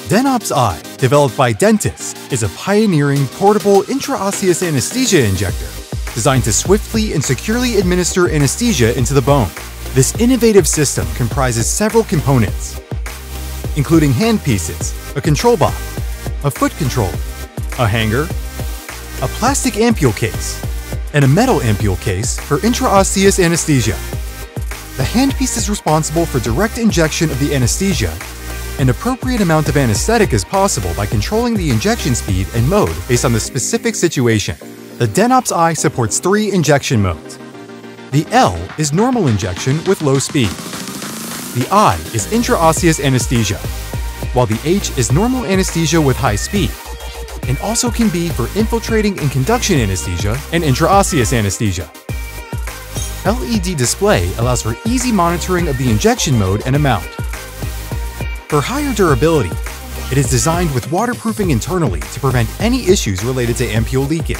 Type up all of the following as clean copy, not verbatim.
DENOPS-i, developed by Dentis, is a pioneering portable intraosseous anesthesia injector designed to swiftly and securely administer anesthesia into the bone. This innovative system comprises several components, including handpieces, a control box, a foot controller, a hanger, a plastic ampule case, and a metal ampule case for intraosseous anesthesia. The handpiece is responsible for direct injection of the anesthesia. An appropriate amount of anesthetic is possible by controlling the injection speed and mode based on the specific situation. The DENOPS-i supports 3 injection modes. The L is normal injection with low speed. The I is intraosseous anesthesia, while the H is normal anesthesia with high speed, and also can be for infiltrating and conduction anesthesia and intraosseous anesthesia. LED display allows for easy monitoring of the injection mode and amount. For higher durability, it is designed with waterproofing internally to prevent any issues related to ampule leakage.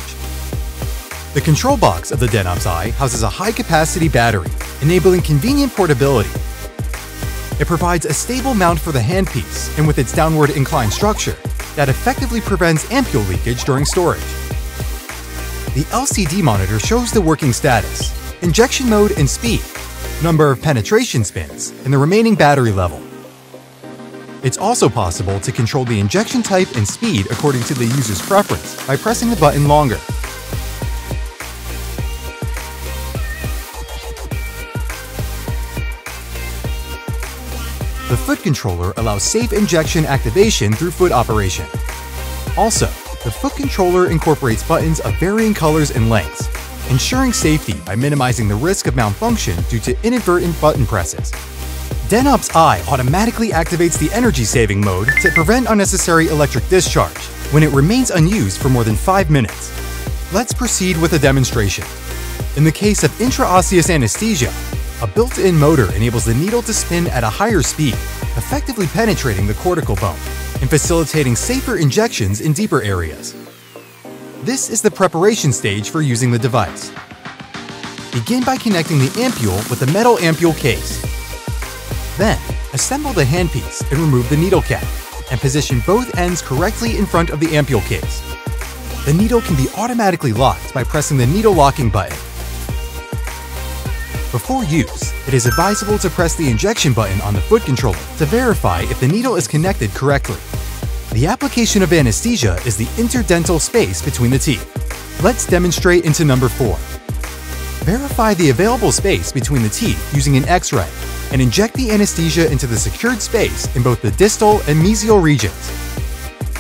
The control box of the DENOPS-i houses a high-capacity battery, enabling convenient portability. It provides a stable mount for the handpiece, and with its downward inclined structure, that effectively prevents ampule leakage during storage. The LCD monitor shows the working status, injection mode and speed, number of penetration spins, and the remaining battery level. It's also possible to control the injection type and speed according to the user's preference by pressing the button longer. The foot controller allows safe injection activation through foot operation. Also, the foot controller incorporates buttons of varying colors and lengths, ensuring safety by minimizing the risk of malfunction due to inadvertent button presses. DENOPS-i automatically activates the energy-saving mode to prevent unnecessary electric discharge when it remains unused for more than 5 minutes. Let's proceed with a demonstration. In the case of intraosseous anesthesia, a built-in motor enables the needle to spin at a higher speed, effectively penetrating the cortical bone and facilitating safer injections in deeper areas. This is the preparation stage for using the device. Begin by connecting the ampule with the metal ampule case. Then, assemble the handpiece and remove the needle cap, and position both ends correctly in front of the ampule case. The needle can be automatically locked by pressing the needle locking button. Before use, it is advisable to press the injection button on the foot controller to verify if the needle is connected correctly. The application of anesthesia is the interdental space between the teeth. Let's demonstrate into number 4. Verify the available space between the teeth using an X-ray, and inject the anesthesia into the secured space in both the distal and mesial regions.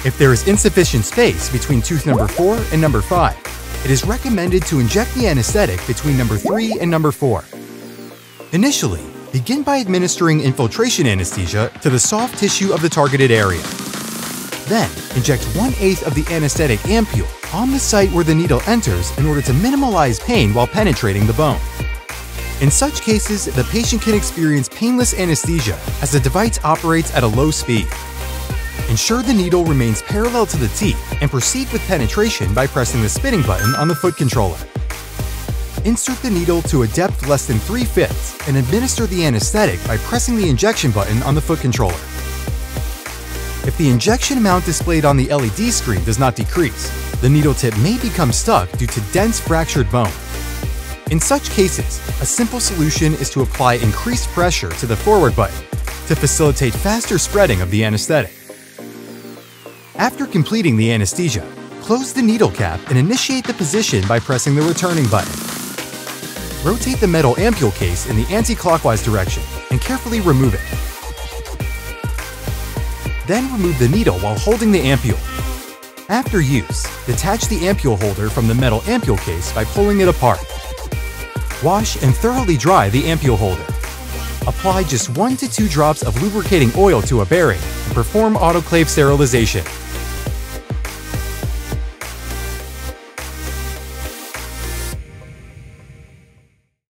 If there is insufficient space between tooth number 4 and number 5, it is recommended to inject the anesthetic between number 3 and number 4. Initially, begin by administering infiltration anesthesia to the soft tissue of the targeted area. Then, inject 1/8 of the anesthetic ampule on the site where the needle enters in order to minimize pain while penetrating the bone. In such cases, the patient can experience painless anesthesia as the device operates at a low speed. Ensure the needle remains parallel to the teeth and proceed with penetration by pressing the spinning button on the foot controller. Insert the needle to a depth less than 3/5 and administer the anesthetic by pressing the injection button on the foot controller. If the injection amount displayed on the LED screen does not decrease, the needle tip may become stuck due to dense fractured bone. In such cases, a simple solution is to apply increased pressure to the forward button to facilitate faster spreading of the anesthetic. After completing the anesthesia, close the needle cap and initiate the position by pressing the returning button. Rotate the metal ampule case in the anti-clockwise direction and carefully remove it. Then remove the needle while holding the ampule. After use, detach the ampule holder from the metal ampule case by pulling it apart. Wash and thoroughly dry the ampule holder. Apply just 1 to 2 drops of lubricating oil to a bearing and perform autoclave sterilization.